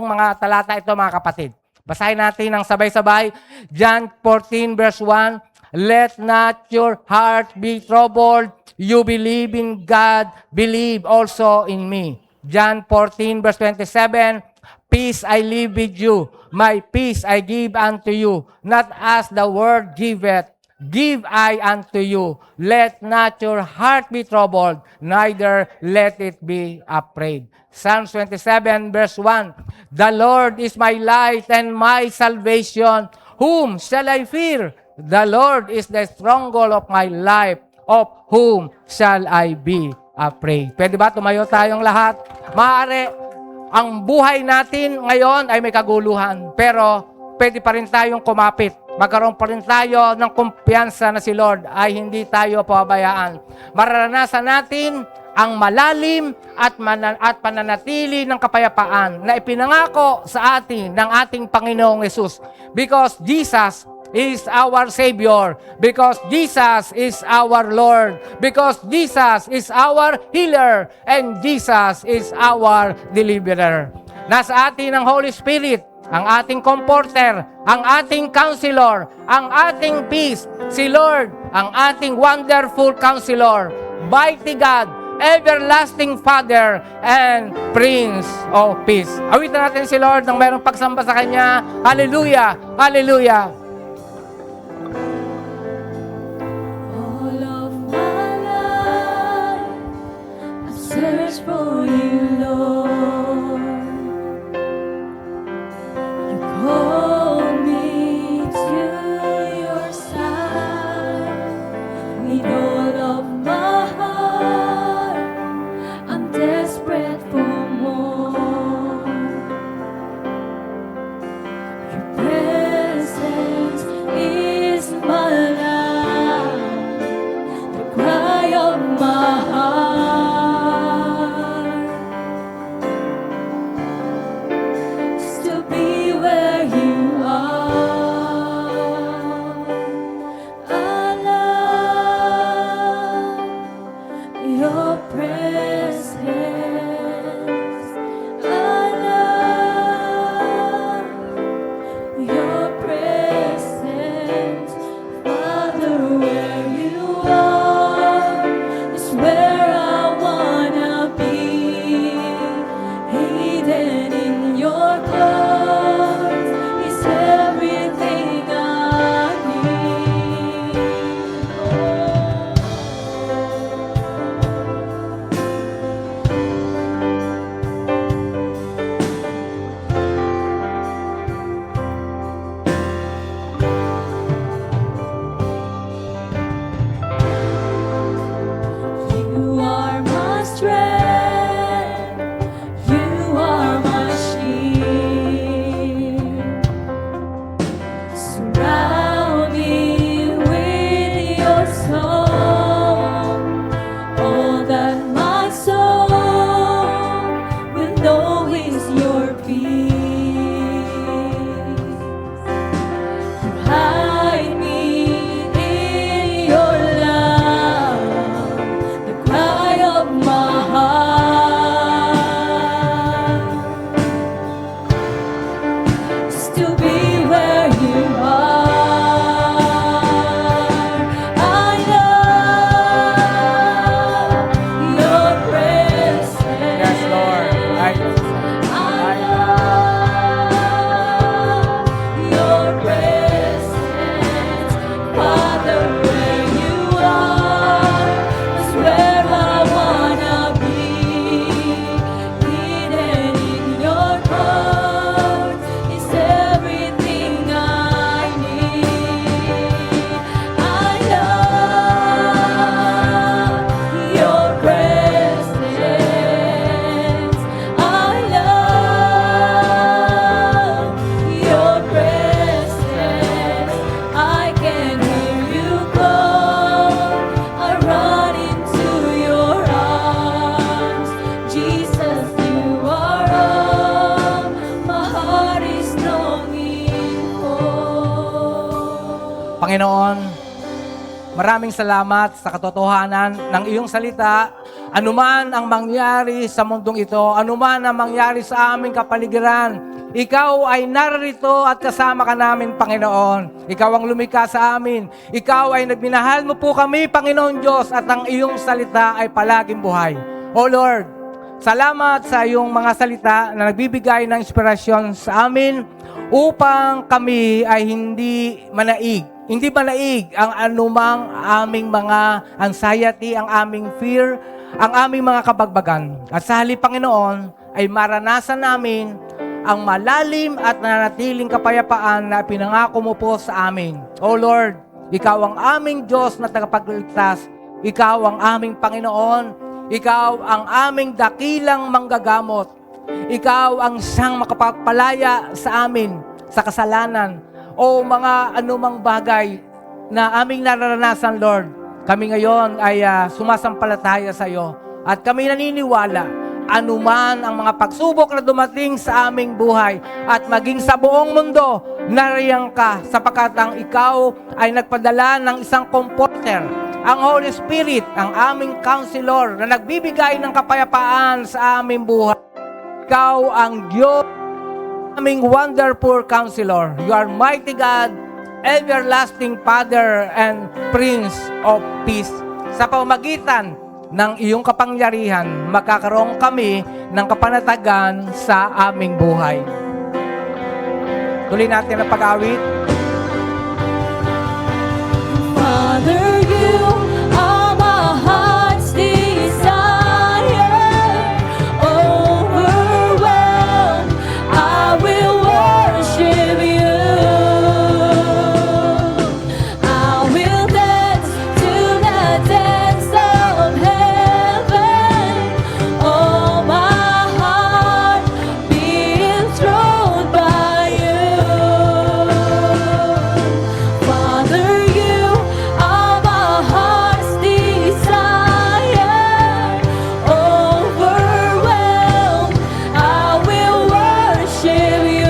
mga talata ito mga kapatid. Basahin natin ng sabay-sabay. John 14 verse 1, let not your heart be troubled. You believe in God, believe also in me. John 14 verse 27, Peace I leave with you, my peace I give unto you, not as the world giveth, give I unto you. Let not your heart be troubled, neither let it be afraid. Psalms 27 verse 1, the Lord is my light and my salvation. Whom shall I fear? The Lord is the stronghold of my life. Of whom shall I be afraid? Pwede ba tumayo tayong lahat? Maaari, ang buhay natin ngayon ay may kaguluhan. Pero pwede pa rin tayong kumapit. Magkaroon pa rin tayo ng kumpiyansa na si Lord ay hindi tayo pabayaan. Mararanasan natin ang malalim at pananatili ng kapayapaan na ipinangako sa atin ng ating Panginoong Hesus. Because Jesus is our Savior. Because Jesus is our Lord. Because Jesus is our healer. And Jesus is our deliverer. Nasa atin ang Holy Spirit, ang ating comforter, ang ating counselor, ang ating peace, si Lord, ang ating wonderful counselor, mighty God, everlasting Father, and Prince of Peace. Awitan natin si Lord nang mayroong pagsamba sa Kanya. Hallelujah! Hallelujah! All of my life, I've searched for you, Lord. You called me to your side. With all of my heart, I'm desperate for more. Your presence is my life, the cry of my heart. Just to be where you are. I love your presence. I love your presence. Father, where you are is where I wanna be. Hidden in your clothes is everything I need. You are my strength, you are my shield. Surround me with your song. All that my soul will know is your peace. You hide me in your love, the cry of my heart. Just to be where you are. I love your presence. Yes, Lord. I love your presence. Father, where you are is where I wanna be. Hidden in your court is everything I need. I love your presence. I love your presence. I can hear you call. I run into your arms. Jesus, you are all my heart is longing for. Panginoon, maraming salamat sa katotohanan ng iyong salita. Anuman ang mangyari sa mundong ito, anuman ang mangyari sa aming kapaligiran, ikaw ay narito at kasama ka namin, Panginoon. Ikaw ang lumikha sa amin. Ikaw ay nagminahal mo po kami, Panginoon Diyos, at ang iyong salita ay palaging buhay. O Lord, Salamat sa iyong mga salita na nagbibigay ng inspirasyon sa amin upang kami ay hindi manaig. Hindi manaig ang anumang aming mga anxiety, ang aming fear, ang aming mga kabagbagan. At sa halip, Panginoon, ay maranasan namin ang malalim at nanatiling kapayapaan na pinangako mo po sa amin. O Lord, Ikaw ang aming Diyos na tagapagligtas. Ikaw ang aming Panginoon. Ikaw ang aming dakilang manggagamot. Ikaw ang siyang makapagpalaya sa amin sa kasalanan o mga anumang bagay na aming nararanasan, Lord. Kami ngayon ay sumasampalataya sa iyo at kami naniniwala anuman ang mga pagsubok na dumating sa aming buhay at maging sa buong mundo, nariyan ka sapagkat ang ikaw ay nagpadala ng isang comforter, ang Holy Spirit, ang aming counselor na nagbibigay ng kapayapaan sa aming buhay. Ikaw ang Diyos, aming wonderful counselor. You are mighty God, everlasting Father, and Prince of Peace. Sa pamamagitan ng iyong kapangyarihan, magkakaroon kami ng kapanatagan sa aming buhay. Tuloy natin ang pag-awit. Father, you are my heart's desire. Overwhelmed, I will worship you. I will dance to the dance of heaven. Oh, my heart being thrown by you. Father, you are my heart's desire. Overwhelmed, I will worship you.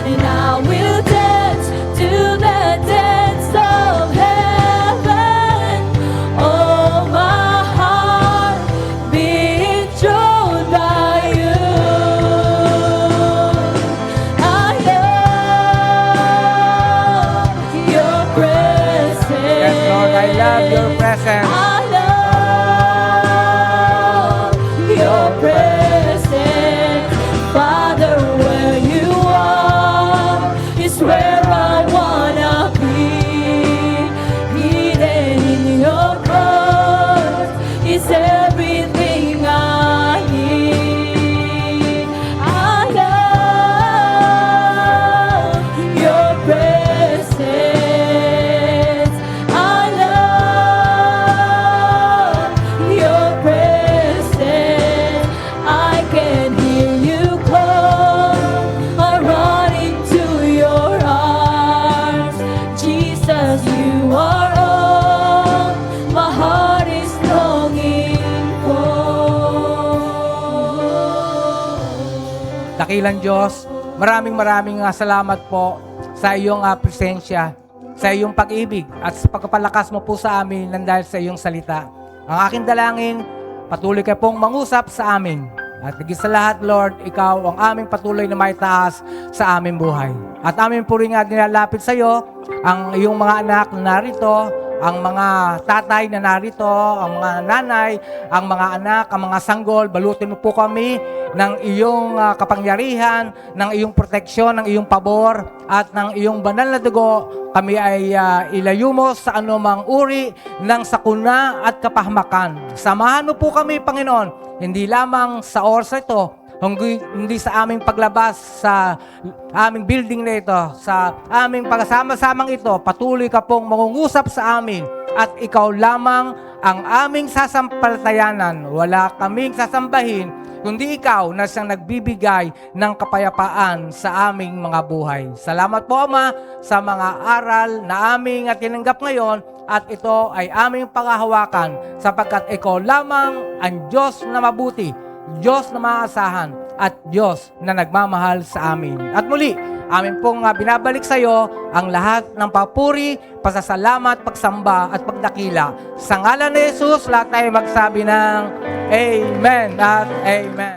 And I will dance to the dance of heaven. Oh, my heart being drawn by you. I love your presence. Yes, Lord, I love your presence. I love your presence. Father, where you are is where I wanna be. Hidden in your cross is everything I need. I love your presence. I love your presence. I can hear you call. I run into your arms. Jesus, you are all my heart is longing for. Dakilang Diyos, maraming salamat po sa iyong presensya, sa iyong pag-ibig at sa pagpapalakas mo po sa amin nang dahil sa iyong salita. Ang aking dalangin, patuloy ka pong mangusap sa amin. At higit sa lahat, Lord, ikaw ang aming patuloy na maitaas sa aming buhay. At amin po rin nga dinalapit sa iyo ang iyong mga anak na narito, ang mga tatay na narito, ang mga nanay, ang mga anak, ang mga sanggol. Balutin mo po kami ng iyong kapangyarihan, ng iyong proteksyon, ng iyong pabor, at ng iyong banal na dugo. Kami ay ilayo mo sa anumang uri ng sakuna at kapahamakan. Samahan mo po kami, Panginoon, hindi lamang sa oras ito, hindi sa aming paglabas sa aming building na ito, sa aming pagsama-samang ito, patuloy ka pong mangungusap sa amin at ikaw lamang ang aming sasampalatayanan. Wala kaming sasambahin, kundi ikaw na siyang nagbibigay ng kapayapaan sa aming mga buhay. Salamat po, Ama, sa mga aral na aming tinanggap ngayon at ito ay aming panghahawakan sapagkat ikaw lamang ang Diyos na mabuti, Diyos na maasahan at Diyos na nagmamahal sa amin. At muli, amin pong binabalik sa iyo ang lahat ng papuri, pasasalamat, pagsamba at pagdakila. Sa ngalan ni Jesus, lahat tayo magsabi ng Amen at Amen.